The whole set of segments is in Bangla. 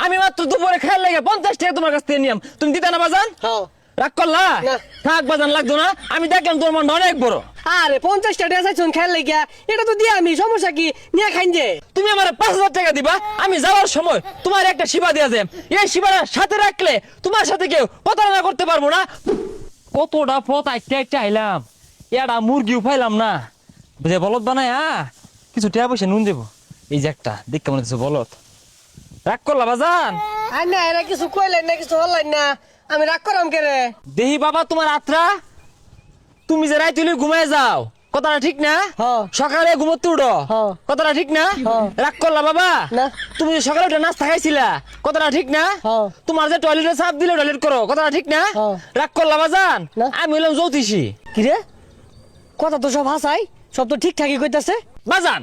আমি মাত্র দুপুরে খেয়াল লাগে 50 টাকা তোমার কাছ থেকে নিয়াম, তুমি দিতে না বাজান? হ্যাঁ। রাগ করলা? না। থাক বাজান, লাগতো না। আমি দেখলাম তোমার মনটা অনেক বড়। আরে 50 টাকা চাইছুন খেয়াল লাগিয়া, এটা তো দিয়া আমি, সমস্যা কি নিয়ে খাইন যে। তুমি আমার 5000 টাকা দিবা, আমি যাওয়ার সময় তোমার একটা শিবা দিয়া যাই। এই শিবাটা সাথে রাখলে তোমার সাথে কেউ প্রতারণা করতে পারবো না। কতটা পথ আইতে আইলাম, এটা মুরগিও পাইলাম না। বুঝে বলদ বানায় কিছু টাকা পয়সা নুন দেবো। এই যে একটা দেখ কেমন কিছু বলদ। রাগ করলা বাজান? আর না, এরা কিছু কইলেন না, কিছু হলেন না, আমি রাগ করাম কে রে? দেহি বাবা তোমার আত্রা, তুমি যে রাইতে ঘুমায় যাও, কথাটা ঠিক না? হ্যাঁ। সকালে ঘুমোতে উঠো, হ্যাঁ। কথাটা ঠিক না? হ্যাঁ। রাগ করলা বাবা? না। তুমি যে সকালে উঠে নাস্তা খাইছিলা, কথাটা ঠিক না? হ্যাঁ। তোমার যে টয়লেটে চাপ দিলে টয়লেট করো, কথাটা ঠিক না? হ্যাঁ। রাগ করলা বাজান? না। আমি হইলাম জ্যোতিষী। কি রে, কথা তো সব হাসাই, সব তো ঠিকঠাকই কইতাছে। বাজান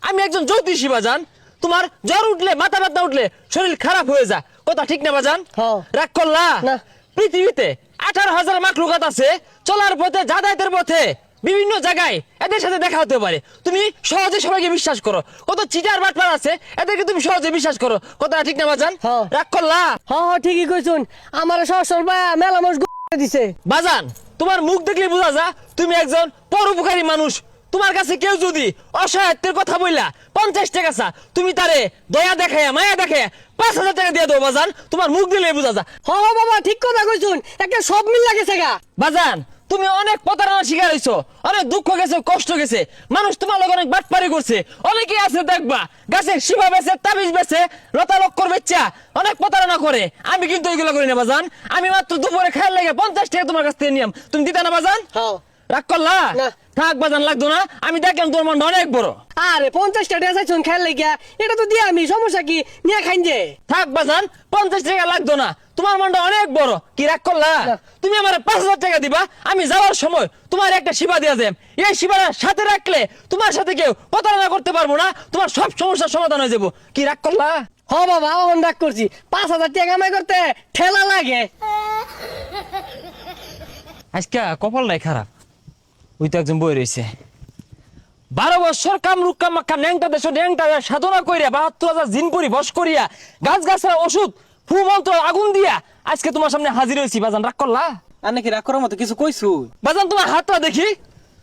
আমি একজন জ্যোতিষী বাজান। তোমার জ্বর উঠলে, মাথা ব্যথা উঠলে শরীর খারাপ হয়ে যায়, কথা ঠিক না বাজান? হ্যাঁ। রাগ করলা? না। পৃথিবীতে 18,000 মাখলুকাত আছে, চলার পথে, যাতায়াতের পথে বিভিন্ন জায়গায় এদের সাথে দেখা হতে পারে। তুমি সহজে সবাইকে বিশ্বাস করো। কত চিটার বাটপার আছে, এদেরকে তুমি সহজে বিশ্বাস করো, কথা ঠিক না বাজান? হ্যাঁ। রাগ করলা? হ্যাঁ ঠিকই কইছুন, আমার সহসর মেলা মানুষ দিছে। বাজান তোমার মুখ দেখলে বোঝা যা তুমি একজন পরোপকারী মানুষ। তোমার কাছে কেউ যদি অসহায়ত্বের কথা বললা 50 টাকা চা, তুমি তারে দয়া দেখাইয়া, মায়া দেখাইয়া 5,000 টাকা দিয়ে দেবো বাজান। তোমার মুখ দিলে বোঝা যা। হ্যাঁ বাবা, ঠিক কথা কইছুন, একটা সব মিল লাগেছে গা। বাজান তুমি অনেক প্রতারণা শিকার হইছো, অনেক দুঃখ গেছে, কষ্ট গেছে, মানুষ তোমার লগে অনেক বাটপারি করছে। অনেকেই আছে দেখবা গাছে শিবা বেচে, তাবিজ বেচে, লতা লক্কর বেচা অনেক প্রতারণা করে। আমি কিন্তু এগুলো করি না বাজান। আমি মাত্র দুপুরে খেয়াল লাগে 50 টাকা তোমার কাছ থেকে নিয়াম, তুমি দিতে না বাজান? হ্যাঁ। রাগ করলা? না। থাক বাজান, লাগতো না। আমি দেখলাম তোমার মনটা অনেক বড়। আরে 50 টাকা চাইছুন খেয়াল লাগিয়া, এটা তো দিয়া আমি, সমস্যা কি নিয়ে খাইন যে। থাক বাজান, 50 টাকা লাগতো না। তোমার মনটা অনেক বড়। কি রাগ করলা? না। তুমি আমার 5,000 টাকা দিবা, আমি যাওয়ার সময় তোমার একটা শিবা দিয়া যাই। এই শিবাটা সাথে রাখলে তোমার সাথে কেউ প্রতারণা করতে পারবো না, তোমার সব সমস্যার সমাধান হয়ে যাবো। কি রাগ করলা? হ্যাঁ বাবা, অন রাগ করছি, 5,000 টাকা কামাই করতে ঠেলা লাগে। আজকে কপালটাই খারাপ। ওই তো একজন বই রয়েছে, 12 বছর কামরুক কামাক্ষা ন্যাংটা দেশ ন্যাংটা সাধনা করিয়া 72,000 জিন পরি বস করিয়া গাছ গাছের ওষুধ ফু মন্ত্র আগুন দিয়া আজকে তোমার সামনে হাজির হয়েছি। বাজান রাগ করলা? আর নাকি রাগ করার মতো কিছু কইছু? বাজান তোমার হাতটা দেখি,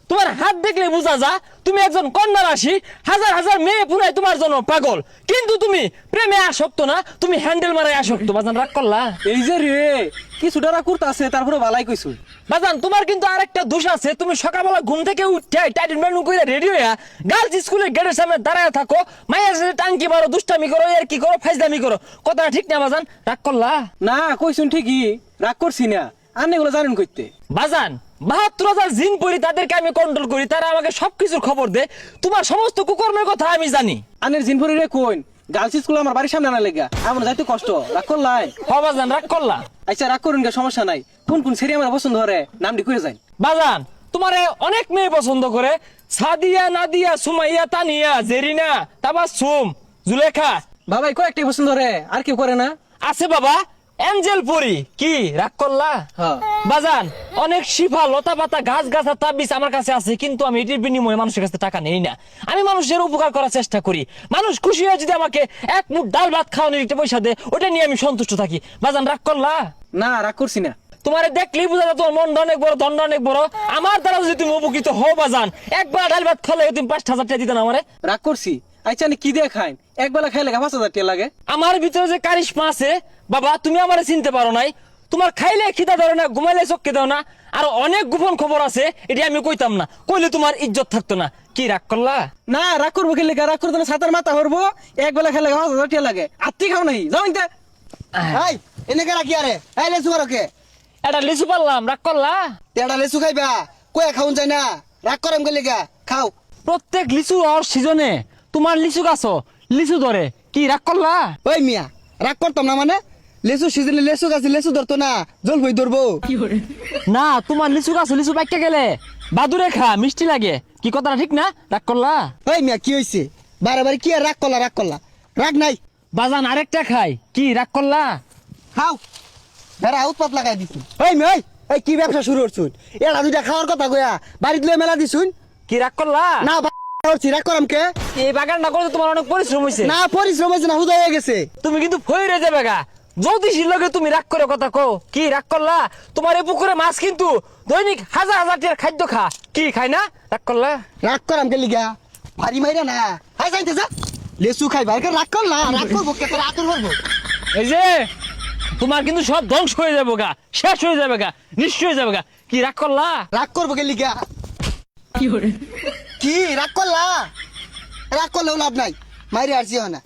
তোমার হাত দেখলে বোঝা যা তুমি একজন কন্যা রাশি। হাজার হাজার মেয়ে পুরাই তোমার জন্য পাগল, কিন্তু তুমি প্রেমে আসক্ত না, তুমি হ্যান্ডেল মারায় আসক্ত। বাজান রাগ করলা? এই যে রে, কিছুটা রাগ করতে আছে, তারপরে ভালাই কইছু। বাজান তোমার কিন্তু আরেকটা দোষ আছে, তুমি সকালবেলা ঘুম থেকে উঠে টাইটেন মেনু করে রেডি হইয়া গার্লস স্কুলের গেটের সামনে দাঁড়ায় থাকো, মায়ের সাথে টাঙ্কি মারো, দুষ্টামি করো, আর কি করো, ফাইজলামি করো, কথাটা ঠিক না বাজান? রাগ করলা? না কইছুন ঠিকই, রাগ করছি না। আর এগুলো জানেন কইতে। বাজান 72,000 জিন পরি, তাদেরকে আমি কন্ট্রোল করি, তারা আমাকে সবকিছুর খবর দেয়। তোমার সমস্ত কুকর্মের কথা আমি জানি। আনের জিনপুরি রে কইন, গার্লস স্কুল আমার বাড়ির সামনে আনা লেগা, আমার যাইতে কষ্ট। রাগ করলাই? বাজান রাগ করলা? আচ্ছা রাগ করুন গে, সমস্যা নাই। কোন কোন সেরি আমার পছন্দ হরে নামটি কইরে যাই। বাজান তোমারে অনেক মেয়ে পছন্দ করে, সাদিয়া, নাদিয়া, সুমাইয়া, তানিয়া, জেরিনা, তাবাসসুম, জুলেখা। বাবাই কয়েকটাই পছন্দ হরে, আর কেউ করে না? আছে বাবা, এঞ্জেল পরি। কি রাগ করলা? হ্যাঁ। বাজান অনেক শিফা, লতা পাতা, গাছ গাছা, তাবিজ আমার কাছে আছে, কিন্তু আমি এটির বিনিময়ে মানুষের কাছে টাকা নেই না। আমি মানুষের উপকার করার চেষ্টা করি। মানুষ খুশি হয়ে যদি আমাকে এক মুঠ ডাল ভাত খাওয়ানোর একটা পয়সা দেয়, ওটা নিয়ে আমি সন্তুষ্ট থাকি। বাজান রাগ করলা? না রাগ করছি না। তোমার দেখলেই বোঝা যায় তোমার মনটা অনেক বড়, দণ্ড অনেক বড়। আমার দ্বারা যদি তুমি উপকৃত হও বাজান, একবার ডাল ভাত খালে তুমি 5,000 টাকা দিতে না আমারে? রাগ করছি? আচ্ছা কি দিয়ে খাইন? একবেলা খাইলে 5,000 টাকা লাগে। আমার ভিতরে যে কারিশমা আছে বাবা, তুমি আমারে চিনতে পারো নাই। তোমার খাইলে খিদা ধরে না, ঘুমাইলে চোখকে দাও না, আর অনেক গোপন খবর আছে, এটি আমি কইতাম না, কইলে তোমার ইজ্জত থাকতো না। কি রাগ করলা? না রাগ করবো খেলে, রাগ করতে না ছাতার মাথা হরবো। একবেলা খেলে 5,000 টাকা লাগে, আত্মি খাও নাই যাও ইনতে। এই এনে কে রাখি আরে, এই লেসু করো কে? এটা লিচু পারলাম, রাগ করলা? তেড়া লেসু খাইবা, কয়ে খাউন যায় না, রাগ করেন গেলে গা খাও। প্রত্যেক লিচু আর সিজনে তোমার লিচু গাছ লিচু ধরে, কি রাগ করলা? ওই মিয়া রাগ করতাম না মানে, লেসু সিজনে লেসু গাছে লেসু ধরতো না, জল বই ধরবো। না তোমার লিচু গাছ লিচু পাইকে গেলে বাদুরে খা, মিষ্টি লাগে। কি কথাটা ঠিক না? রাগ করলা? ওই মিয়া কি হয়েছে, বারে বারে কি আর রাগ করলা, রাগ করলা? রাগ নাই, বাজান আরেকটা খাই, কি রাগ করলা? খাও। বেড়া উৎপাত লাগাই দিছুন। ওই মিয়া এই কি ব্যবসা শুরু করছুন? এটা দুইটা খাওয়ার কথা কয়া বাড়িতে লয়ে মেলা দিছুন। কি রাগ করলা? না করছি রাগ করাম কে? এই বাগানটা করতে তোমার অনেক পরিশ্রম হয়েছে না পরিশ্রম হয়েছে না, হুদা হয়ে গেছে। তুমি কিন্তু ফইরে যাবে গা জ্যোতিষীর লগে তুমি রাগ করে কথা কও কি রাগ করলা তোমার এই পুকুরে মাছ কিন্তু দৈনিক হাজার হাজার টাকার খাদ্য খা কি খাই না রাগ করলা রাগ করাম কে লিগা? ভারী মাইরা না, হাই যাইতে যা। লেসু খাই ভাই, রাগ কর না, রাগ করবো কে? তোর আতুর করবো। এই যে তোমার কিন্তু সব ধ্বংস হয়ে যাবে গা শেষ হয়ে যাবে গা নিশ্চয় হয়ে যাবে গা কি রাগ করলা রাগ করবো কে লিগা? কি রাগ করলা? রাগ করলেও লাভ নাই, মাইরে আসছি না।